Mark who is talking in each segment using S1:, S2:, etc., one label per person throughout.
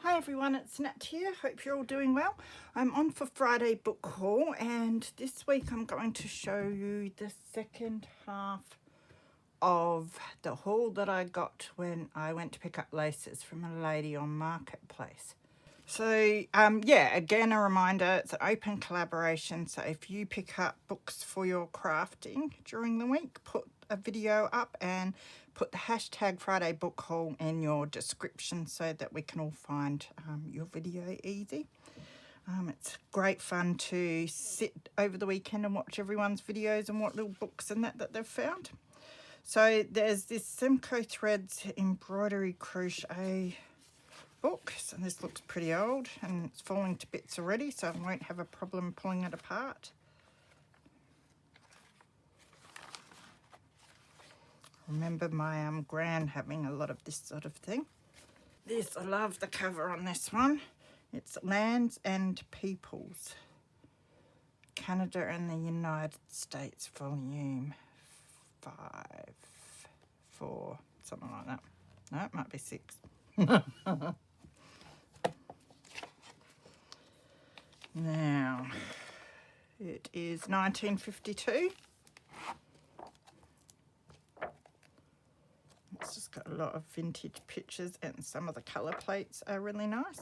S1: Hi everyone, it's Nat here. Hope you're all doing well. I'm on for Friday book haul, and this week I'm going to show you the second half of the haul that I got when I went to pick up laces from a lady on Marketplace. So yeah, again a reminder, it's an open collaboration, so if you pick up books for your crafting during the week, put a video up and put the hashtag Friday book haul in your description so that we can all find your video easy. It's great fun to sit over the weekend and watch everyone's videos and what little books and that they've found. So there's this Simcoe Threads embroidery crochet book. So this looks pretty old and it's falling to bits already, so I won't have a problem pulling it apart. Remember my gran having a lot of this sort of thing. This, I love the cover on this one. It's Lands and Peoples, Canada and the United States, volume 5, 4, something like that. No, it might be 6. Now, it is 1952. It's just got a lot of vintage pictures and some of the colour plates are really nice.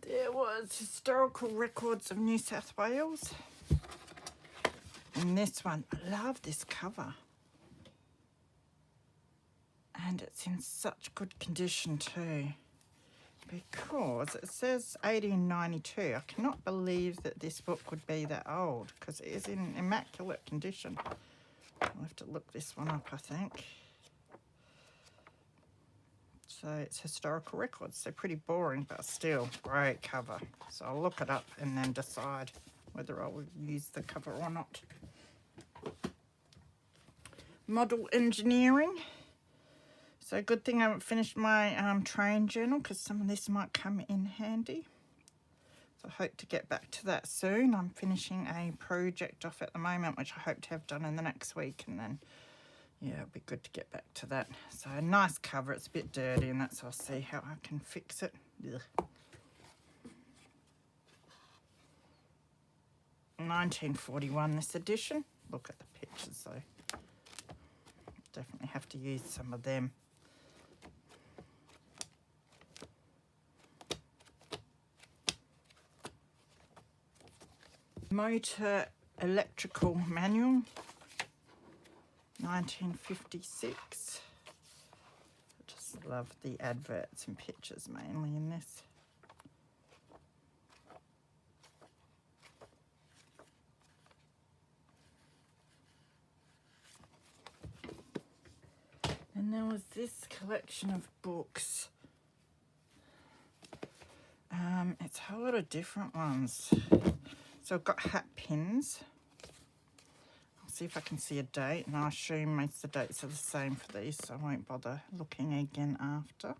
S1: There was Historical Records of New South Wales. And this one, I love this cover. And it's in such good condition too, because it says 1892. I cannot believe that this book would be that old, because it is in immaculate condition. I'll have to look this one up, I think. So it's Historical Records, so pretty boring, but still great cover. So I'll look it up and then decide whether I will use the cover or not. Model Engineering. So good thing I haven't finished my train journal, because some of this might come in handy. So I hope to get back to that soon. I'm finishing a project off at the moment, which I hope to have done in the next week, and then yeah, it'll be good to get back to that. So a nice cover. It's a bit dirty and that, so I'll see how I can fix it. Ugh. 1941 this edition. Look at the pictures though. Definitely have to use some of them. Motor Electrical Manual, 1956. I just love the adverts and pictures mainly in this. And there was this collection of books. It's a whole lot of different ones. So I've got hat pins. I'll see if I can see a date, and I assume most of the dates are the same for these, so I won't bother looking again after.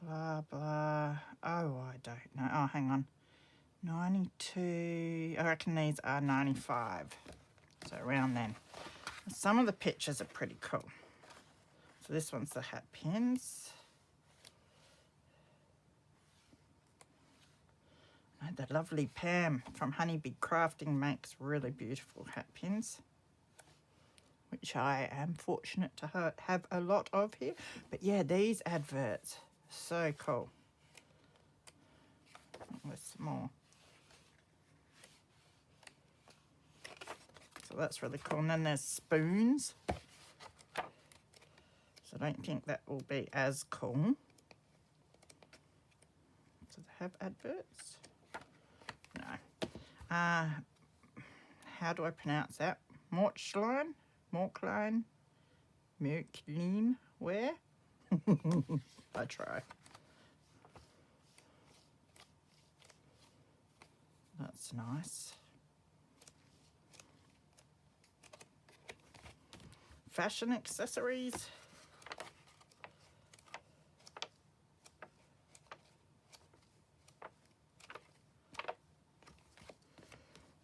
S1: Blah, blah. Oh, I don't know. Oh, hang on. 92. I reckon these are 95. So around then. Some of the pictures are pretty cool. So this one's the hat pins. The lovely Pam from Honeybee Crafting makes really beautiful hat pins, which I am fortunate to have a lot of here. But yeah, these adverts, so cool. There's some more. So that's really cool. And then there's spoons. So I don't think that will be as cool. So they have adverts. No. How do I pronounce that? Morchline? Morkline? Murkline? Where? I try. That's nice. fashion accessories.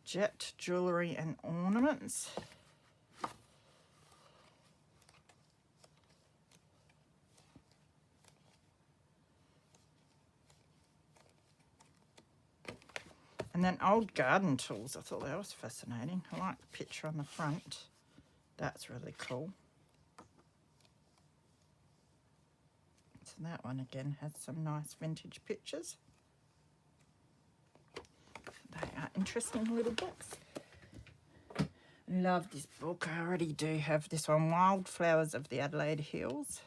S1: Jet jewellery and ornaments. And then old garden tools. I thought that was fascinating. I like the picture on the front. That's really cool. So that one again has some nice vintage pictures. They are interesting little books. Love this book. I already do have this one, Wildflowers of the Adelaide Hills.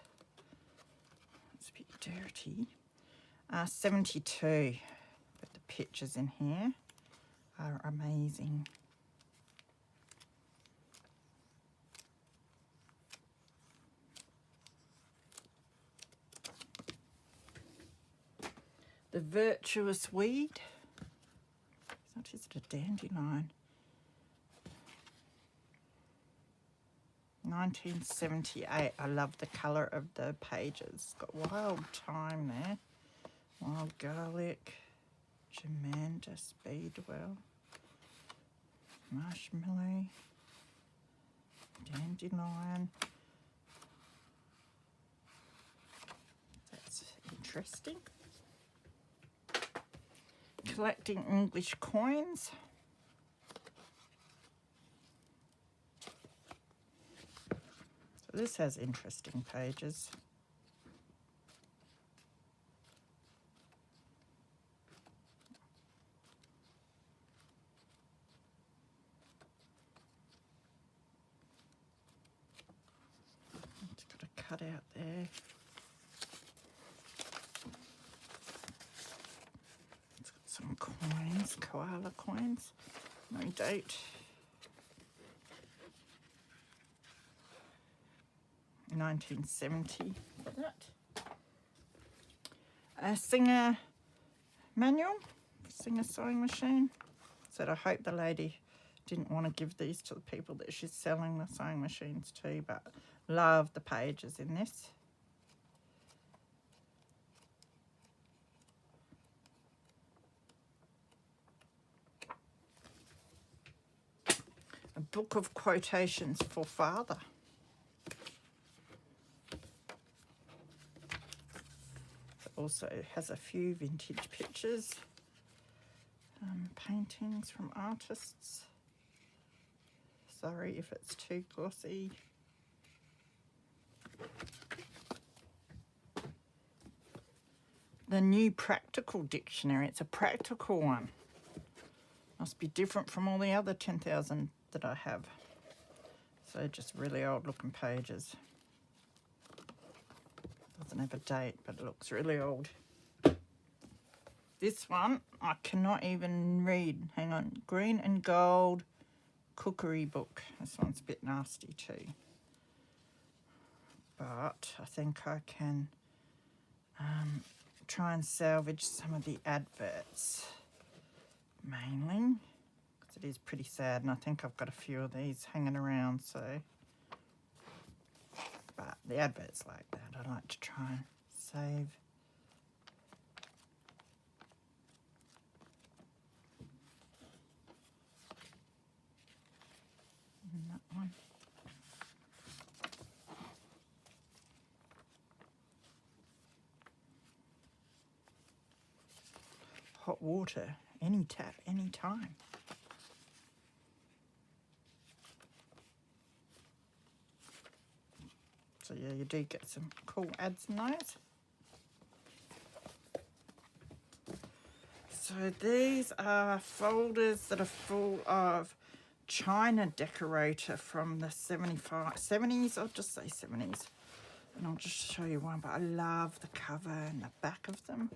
S1: It's a bit dirty. 72. But the pictures in here are amazing. The Virtuous Weed. What is it? A dandelion. 1978. I love the colour of the pages. It's got wild thyme there. Wild garlic. Germander, speedwell. Marshmallow. Dandelion. That's interesting. Collecting English coins. So this has interesting pages. It's got a cutout there. Some coins, koala coins, no date. 1970 for that. A Singer manual, Singer sewing machine. Said I hope the lady didn't want to give these to the people that she's selling the sewing machines to, but love the pages in this. A book of quotations for father. It also has a few vintage pictures, paintings from artists. Sorry if it's too glossy. The New Practical Dictionary. It's a practical one. Must be different from all the other 10,000 that I have. So just really old looking pages. Doesn't have a date, but it looks really old. This one I cannot even read. Hang on. Green and Gold Cookery Book. This one's a bit nasty too. But I think I can try and salvage some of the adverts mainly. It is pretty sad, and I think I've got a few of these hanging around, so. But the adverts like that, I like to try and save. And that one. Hot water, any tap, any time. So yeah, you do get some cool ads in those. So these are folders that are full of China decorator from the 70s, I'll just say 70s. And I'll just show you one, but I love the cover and the back of them.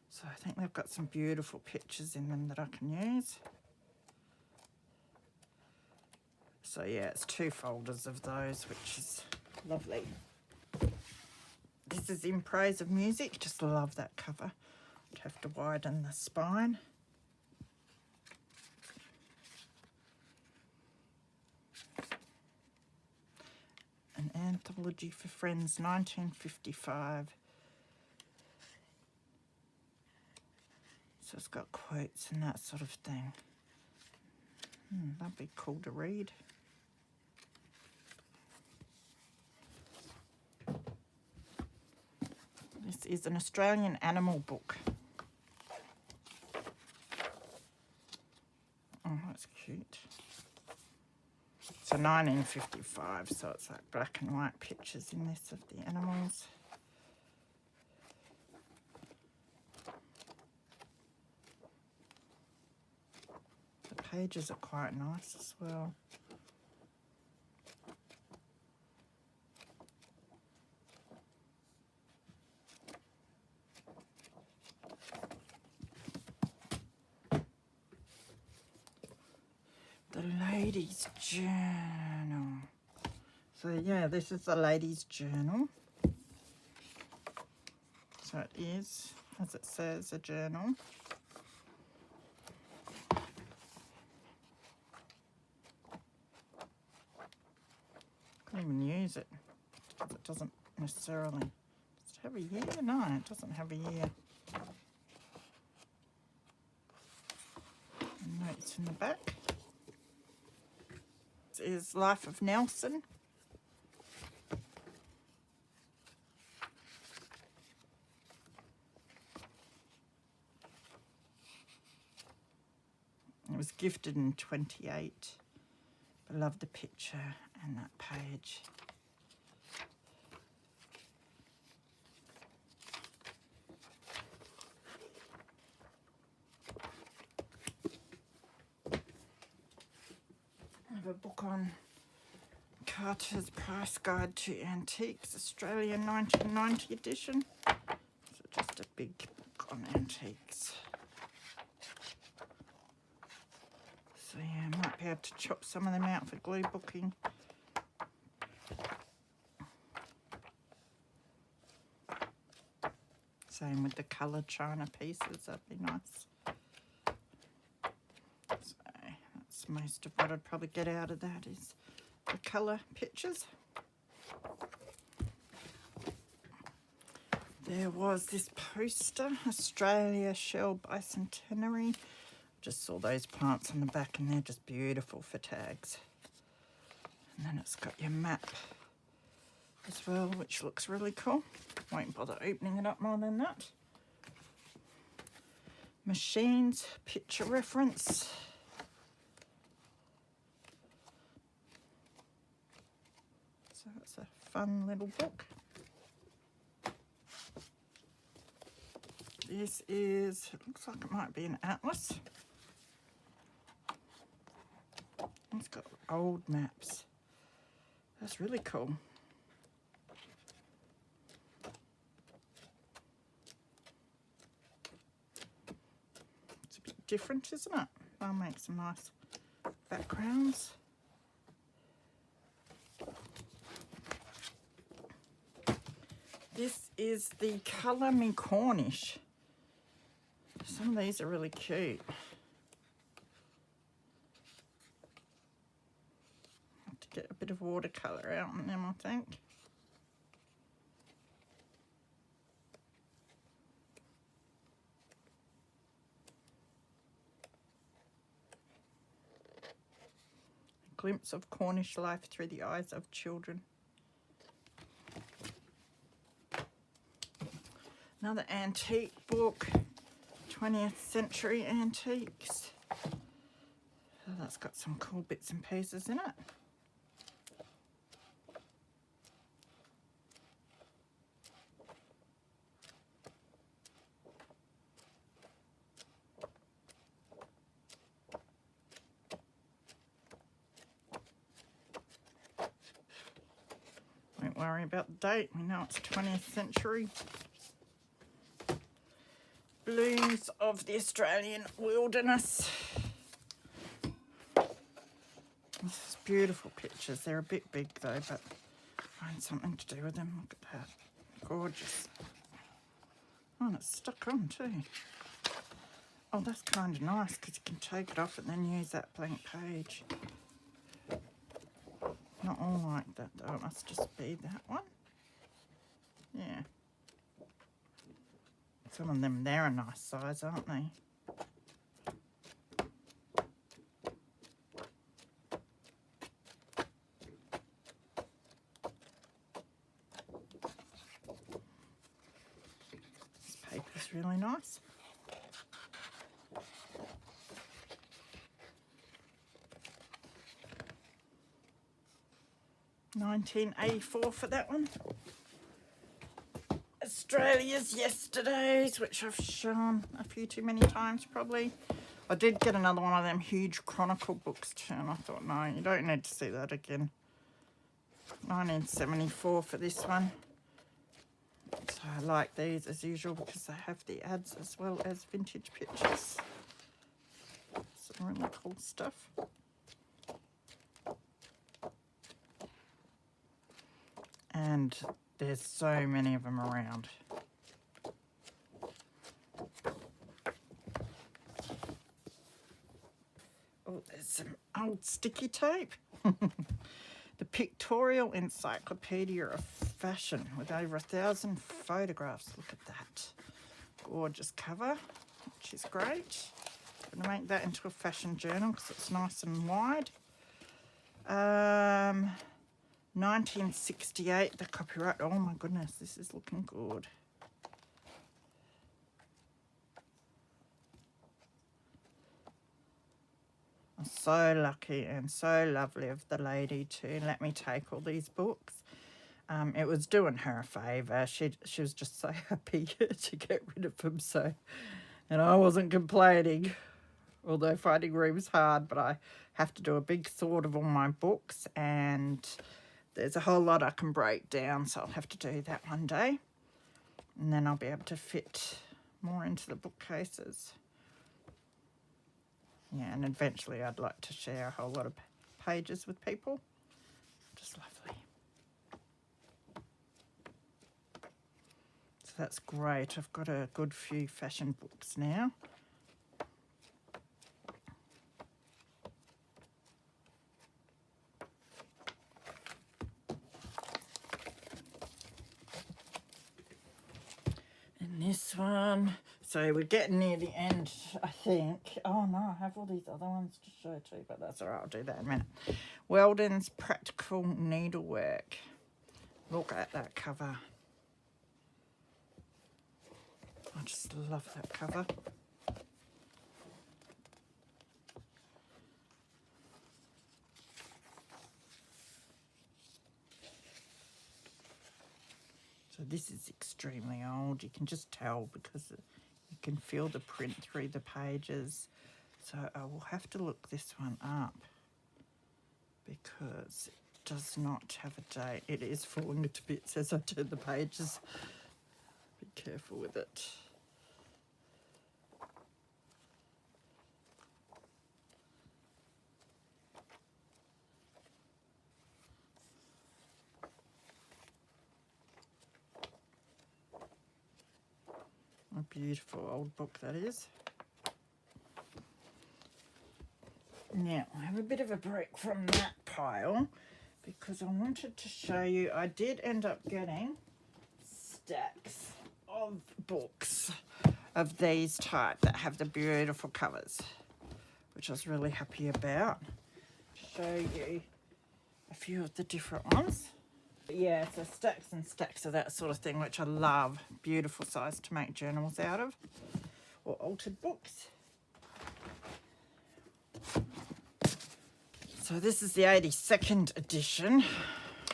S1: So I think they've got some beautiful pictures in them that I can use. So yeah, it's 2 folders of those, which is lovely. This is In Praise of Music. Just love that cover. I'd have to widen the spine. Anthology for Friends, 1955. So it's got quotes and that sort of thing. That'd be cool to read. This is an Australian animal book. Oh, that's cute. So 1955, so it's like black and white pictures in this of the animals. The pages are quite nice as well. The Ladies' Journal. So yeah, this is the Ladies' Journal. So it is, as it says, a journal. Can't even use it because it doesn't necessarily. Does it have a year? No, it doesn't have a year. And notes in the back. This is Life of Nelson. It was gifted in 28. I love the picture and that page. I have a book on Carter's Price Guide to Antiques, Australian 1990 edition. So just a big book on antiques. So yeah, I might be able to chop some of them out for glue booking. Same with the coloured china pieces, that'd be nice. So that's most of what I'd probably get out of that is the colour pictures. There was this poster, Australia Shell Bicentenary. Just saw those plants on the back and they're just beautiful for tags. And then it's got your map as well, which looks really cool. Won't bother opening it up more than that. Machines, picture reference. So it's a fun little book. This is, it looks like it might be an atlas. It's got old maps. That's really cool. It's a bit different, isn't it? I'll make some nice backgrounds. This is the Colour Me Cornish. Some of these are really cute. Have to get a bit of watercolour out on them, I think. A glimpse of Cornish life through the eyes of children. Another antique book, 20th century antiques. So that's got some cool bits and pieces in it. Don't worry about the date, we know it's 20th century. Blooms of the Australian wilderness. This is beautiful pictures. They're a bit big though, but find something to do with them. Look at that. Gorgeous. Oh, and it's stuck on too. Oh, that's kind of nice because you can take it off and then use that blank page. Not all like that though, it must just be that one. Yeah. Some of them, they're a nice size, aren't they? This paper's really nice. $19.84 for that one. Australia's Yesterdays, which I've shown a few too many times probably. I did get another one of them huge chronicle books too, and I thought, no, you don't need to see that again. $19.74 for this one. So I like these as usual because they have the ads as well as vintage pictures. Some really cool stuff. And there's so many of them around. Oh, there's some old sticky tape. The Pictorial Encyclopedia of Fashion with over 1,000 photographs. Look at that. Gorgeous cover, which is great. I'm going to make that into a fashion journal because it's nice and wide. 1968, the copyright. Oh my goodness, this is looking good. I'm so lucky and so lovely of the lady to let me take all these books. It was doing her a favour. She was just so happy to get rid of them. So, and I wasn't complaining, although finding room's hard. But I have to do a big sort of all my books, and there's a whole lot I can break down. So I'll have to do that one day, and then I'll be able to fit more into the bookcases. Yeah, and eventually I'd like to share a whole lot of pages with people. Just lovely. So that's great. I've got a good few fashion books now. And this one. So we're getting near the end, I think. Oh no, I have all these other ones to show too, but that's all right, I'll do that in a minute. Weldon's Practical Needlework. Look at that cover. I just love that cover. So this is extremely old. You can just tell because you can feel the print through the pages. So I will have to look this one up because it does not have a date. It is falling to bits as I turn the pages. Be careful with it. A beautiful old book that is. Now, I have a bit of a break from that pile because I wanted to show you, I did end up getting stacks of books of these type that have the beautiful covers, which I was really happy about. Show you a few of the different ones. Yeah, so stacks and stacks of that sort of thing, which I love. Beautiful size to make journals out of, or altered books. So this is the 82nd edition.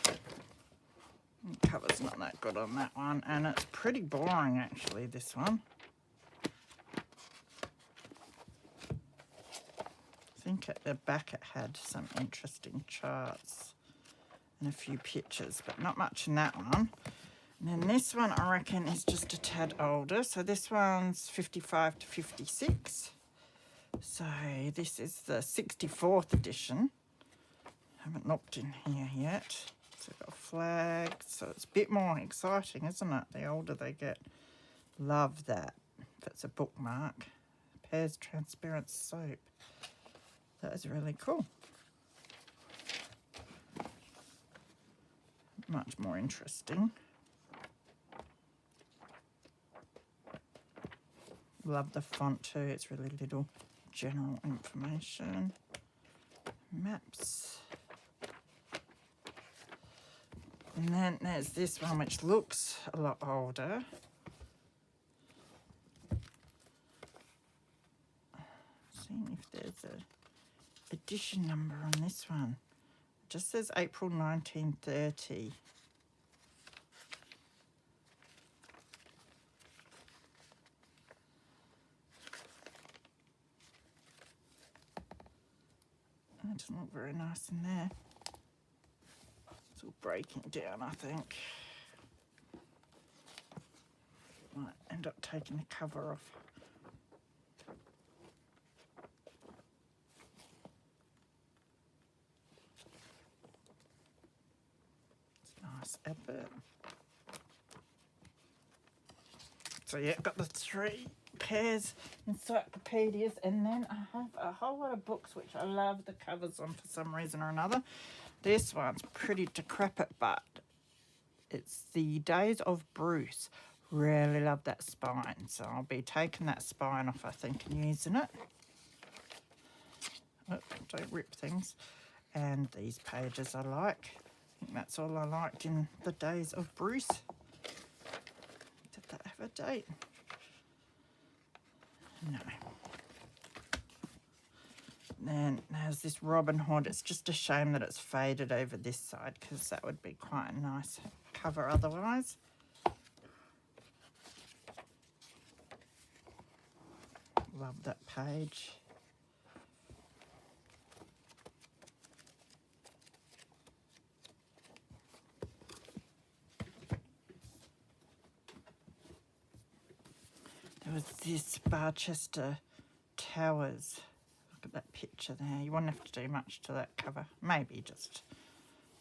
S1: The cover's not that good on that one, and it's pretty boring actually, this one. I think at the back it had some interesting charts and a few pictures, but not much in that one. And then this one I reckon is just a tad older. So this one's 55 to 56. So this is the 64th edition. Haven't looked in here yet. So we've got flags. So it's a bit more exciting, isn't it? The older they get. Love that. That's a bookmark. Pears transparent soap. That is really cool. much more interesting. Love the font too, it's really little general information. Maps. And then there's this one which looks a lot older. Seeing if there's a edition number on this one. It just says April 1930. That doesn't look very nice in there. It's all breaking down, I think. Might end up taking the cover off. It's a nice advert. So yeah, I've got the 3 pairs encyclopedias, and then I have a whole lot of books which I love the covers on for some reason or another. This one's pretty decrepit, but it's The Days of Bruce. Really love that spine, so I'll be taking that spine off, I think, and using it. Oh, don't rip things. And these pages I like. I think that's all I liked in The Days of Bruce. Did that have a date? No. Then there's this Robin Hood. It's just a shame that it's faded over this side, because that would be quite a nice cover otherwise. Love that page. There was this Barchester Towers. Look at that picture there. You wouldn't have to do much to that cover. Maybe just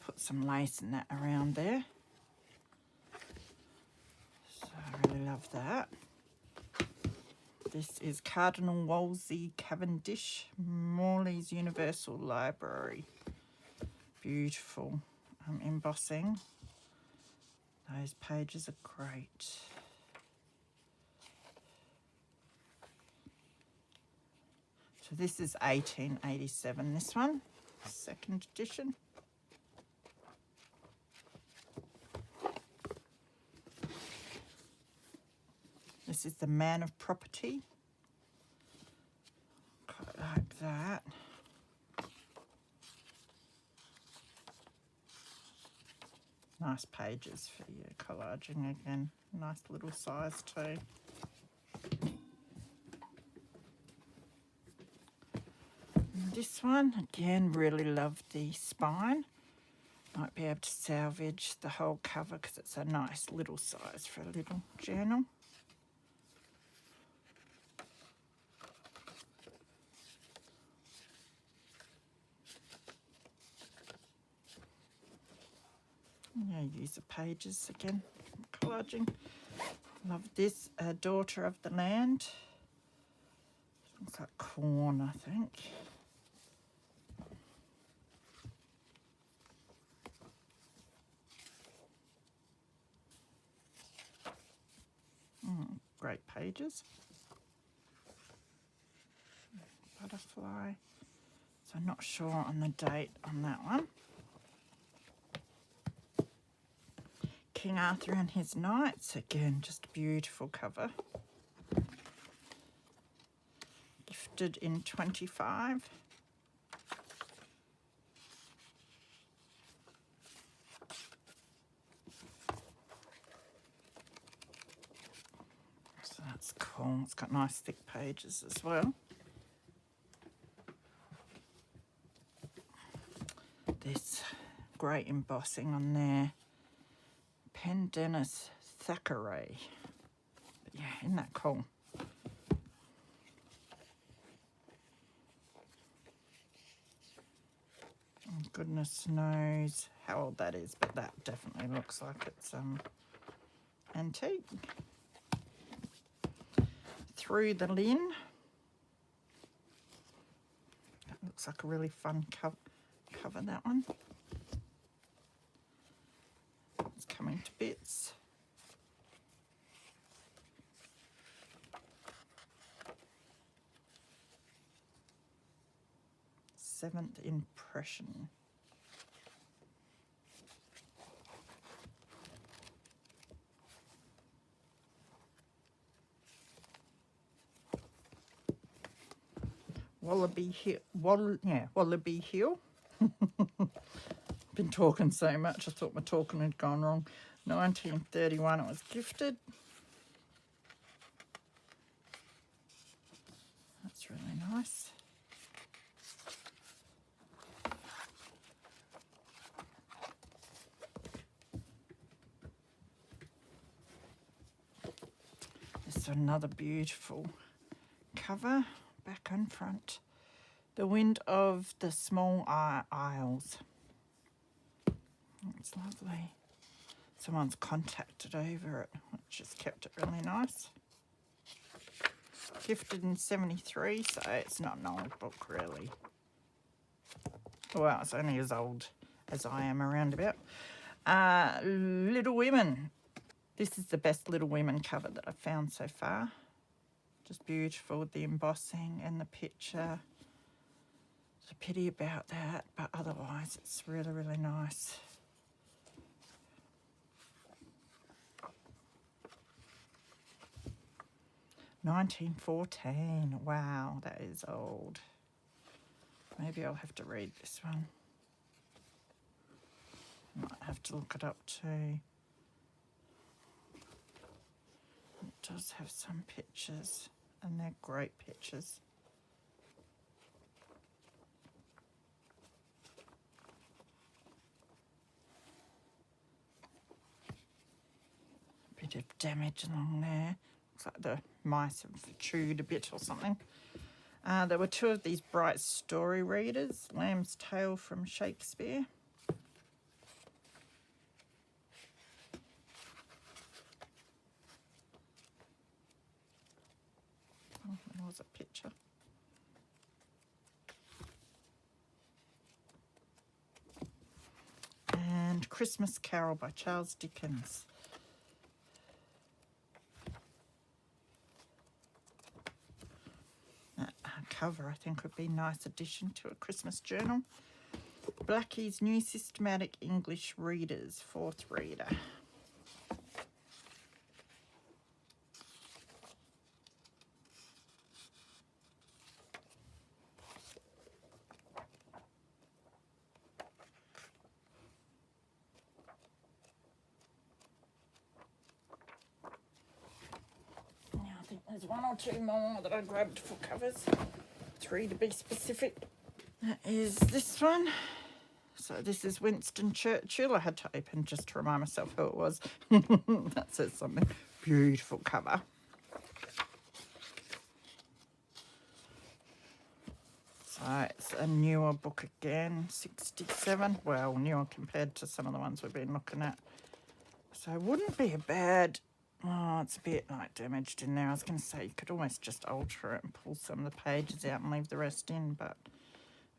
S1: put some lace and that around there. So I really love that. This is Cardinal Wolsey Cavendish, Morley's Universal Library. Beautiful embossing. Those pages are great. So this is 1887, this one, 2nd edition. This is The Man of Property. Quite like that. Nice pages for your collaging again. Nice little size too. And this one, again, really love the spine. Might be able to salvage the whole cover because it's a nice little size for a little journal. Yeah, use the pages again, collaging. Love this, Daughter of the Land. Looks like corn, I think. Great pages. Butterfly. So I'm not sure on the date on that one. King Arthur and His Knights, again, just a beautiful cover. Gifted in 25. So that's cool. It's got nice thick pages as well. This great embossing on there. Pendennis Thackeray. But yeah, isn't that cool? And goodness knows how old that is, but that definitely looks like it's antique. Through the Lynn. That looks like a really fun cover, that one. coming to bits. Seventh Impression. Wallaby Hill. Wallaby Hill. Been talking so much, I thought my talking had gone wrong. 1931, it was gifted. That's really nice. This is another beautiful cover, back and front. The Wind of the Small Isles. It's lovely. Someone's contacted over it, which has kept it really nice. Gifted in 73, so it's not an old book really. Well, it's only as old as I am around about. Little Women. This is the best Little Women cover that I've found so far. Just beautiful with the embossing and the picture. There's a pity about that, but otherwise it's really, really nice. $1914. Wow, that is old. Maybe I'll have to read this one. Might have to look it up too. It does have some pictures, and they're great pictures. Bit of damage along there. Looks like the mice have chewed a bit or something. There were two of these bright story readers. Lamb's Tale from Shakespeare. Oh, there was a picture. And Christmas Carol by Charles Dickens. Cover, I think, would be a nice addition to a Christmas journal. Blackie's New Systematic English Readers, 4th reader. Now I think there's one or two more that I grabbed for covers. 3 to be specific. That is this one. So this is Winston Churchill. I had to open just to remind myself who it was. That says something. Beautiful cover. So it's a newer book again, 67. Well, newer compared to some of the ones we've been looking at. So it wouldn't be a bad... Oh, it's a bit like damaged in there. I was going to say you could almost just alter it and pull some of the pages out and leave the rest in, but it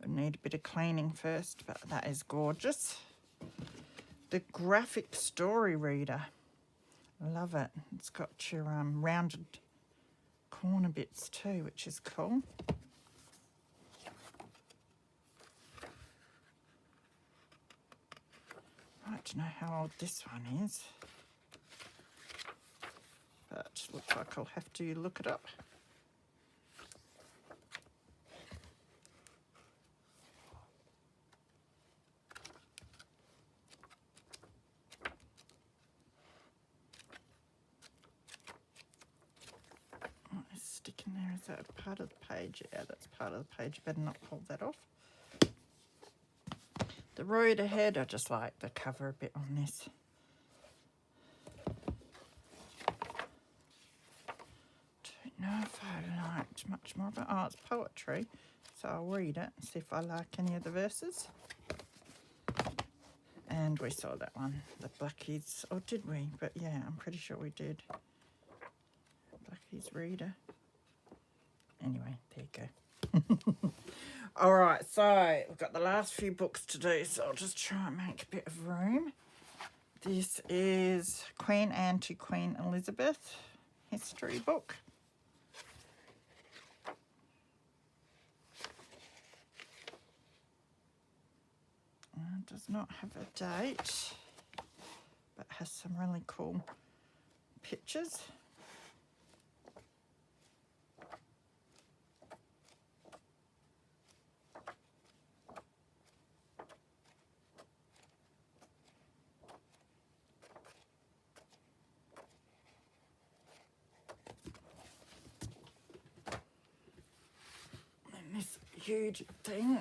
S1: would need a bit of cleaning first. But that is gorgeous. The Graphic Story Reader. I love it. It's got your rounded corner bits too, which is cool. I don't know how old this one is, but looks like I'll have to look it up. What is sticking there? Is that part of the page? Yeah, that's part of the page. Better not pull that off. The Road Ahead, I just like the cover a bit on this. Don't know if I liked much more, but oh, it's poetry, so I'll read it and see if I like any of the verses. And we saw that one, the Blackie's, or did we? But yeah, I'm pretty sure we did. Blackie's Reader. Anyway, there you go. All right, so we've got the last few books to do, so I'll just try and make a bit of room. This is Queen Anne to Queen Elizabeth history book. It does not have a date, but has some really cool pictures. And this huge thing.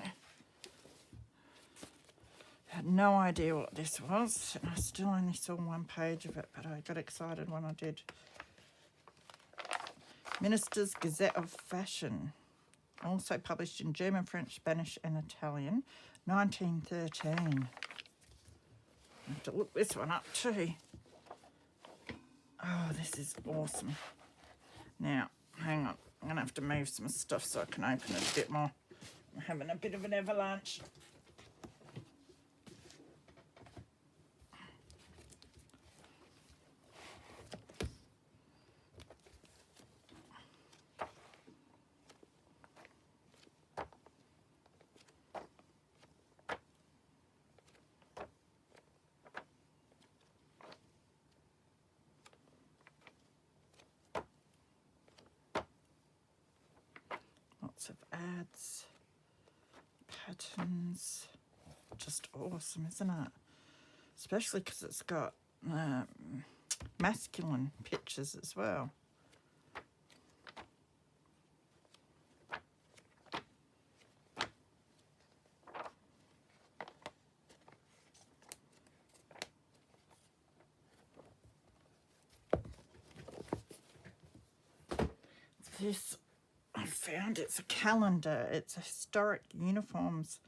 S1: I had no idea what this was, and I still only saw one page of it, but I got excited when I did. Minister's Gazette of Fashion, also published in German, French, Spanish and Italian, 1913. I have to look this one up too. Oh, this is awesome. Now, hang on, I'm going to have to move some stuff so I can open it a bit more. I'm having a bit of an avalanche. Lots of ads, patterns, just awesome, isn't it? Especially because it's got masculine pictures as well. This, I found, it's a calendar. It's a historic uniforms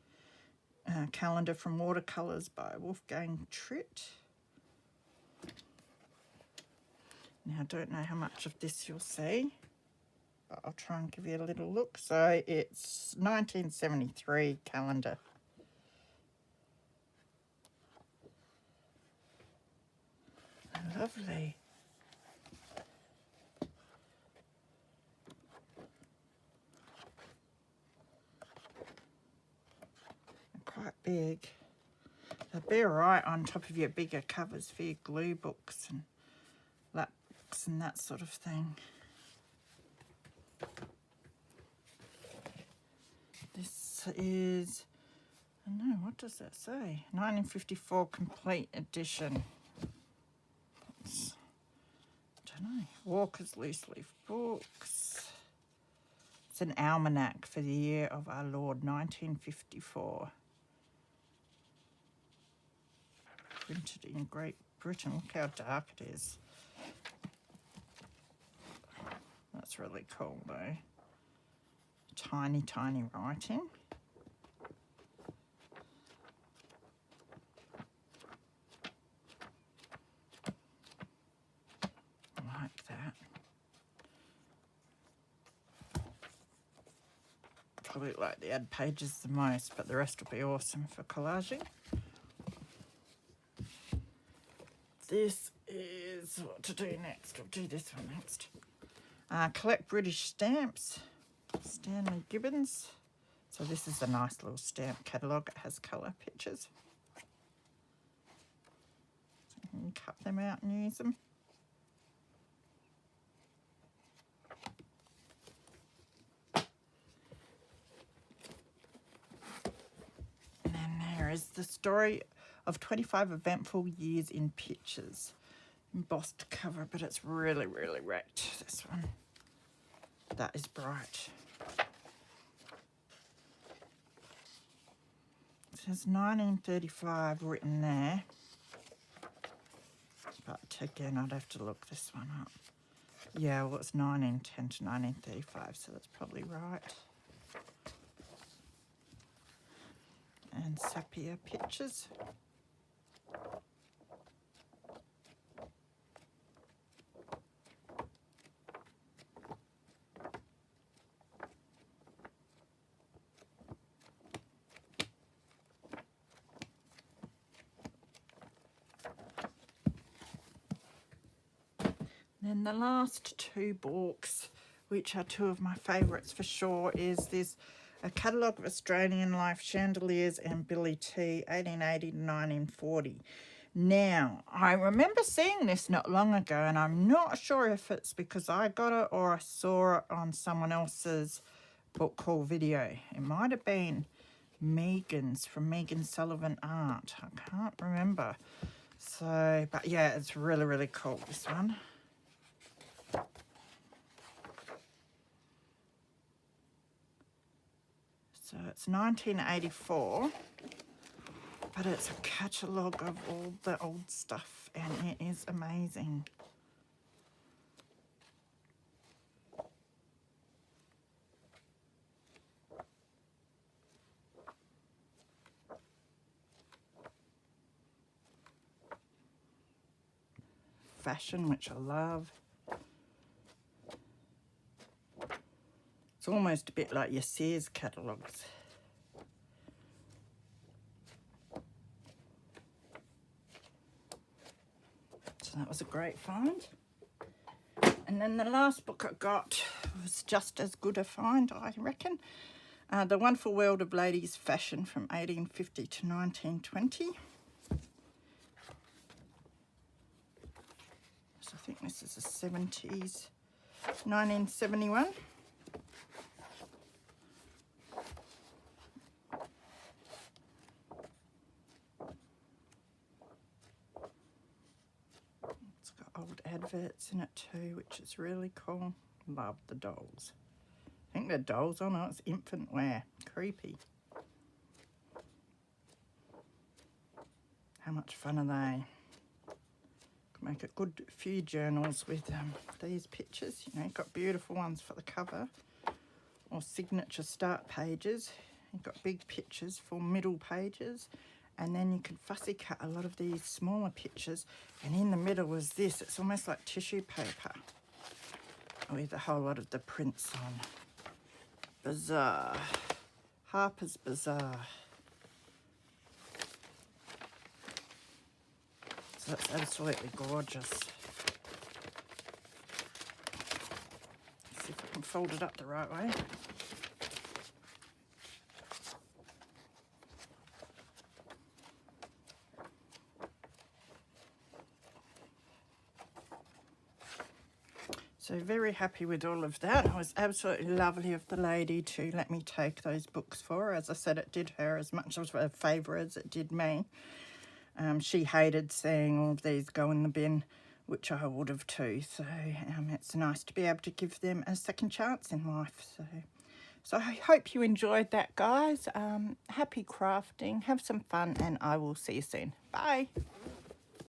S1: calendar from Watercolors by Wolfgang Trite. Now, I don't know how much of this you'll see, but I'll try and give you a little look. So it's 1973 calendar. Lovely. Quite big. They'll be alright on top of your bigger covers for your glue books and lap books and that sort of thing. This is, I don't know, what does that say? 1954 complete edition. It's, I don't know, Walker's loose leaf books. It's an almanac for the year of our Lord 1954. Printed in Great Britain. Look how dark it is. That's really cool though. Tiny, tiny writing. I like that. Probably like the ad pages the most, but the rest will be awesome for collaging. This is what to do next. I'll do this one next. Collect British stamps. Stanley Gibbons. So this is a nice little stamp catalogue. It has colour pictures. So you can cut them out and use them. And then there is the story of 25 eventful years in pictures. Embossed cover, but it's really, really wrecked, this one. That is bright. It says 1935 written there. But again, I'd have to look this one up. Yeah, well, it's 1910 to 1935, so that's probably right. And sepia pictures. Then the last two books, which are two of my favourites for sure, is this A Catalogue of Australian Life, Chandeliers and Billy Tea, 1880 to 1940. Now, I remember seeing this not long ago, and I'm not sure if it's because I got it or I saw it on someone else's book haul video. It might have been Megan's, from Megan Sullivan Art. I can't remember. So, but yeah, it's really, really cool, this one. So it's 1984, but it's a catalogue of all the old stuff, and it is amazing. Fashion, which I love. It's almost a bit like your Sears catalogues. So that was a great find. And then the last book I got was just as good a find, I reckon. The Wonderful World of Ladies' Fashion from 1850 to 1920. So I think this is the 70s, 1971. It's got old adverts in it too, which is really cool. Love the dolls. I think they're dolls. Oh no, it's infant wear. Creepy. How much fun are they? Could make a good few journals with these pictures. You know, you've got beautiful ones for the cover or signature start pages. You've got big pictures for middle pages, and then you can fussy cut a lot of these smaller pictures, and in the middle was this. It's almost like tissue paper with a whole lot of the prints on. Bizarre. Harper's Bazaar. So that's absolutely gorgeous. Let's see if I can fold it up the right way. So very happy with all of that. It was absolutely lovely of the lady to let me take those books for her. As I said, it did her as much of a favour as it did me. She hated seeing all of these go in the bin, which I would have too. So it's nice to be able to give them a second chance in life. So I hope you enjoyed that, guys. Happy crafting. Have some fun, and I will see you soon. Bye.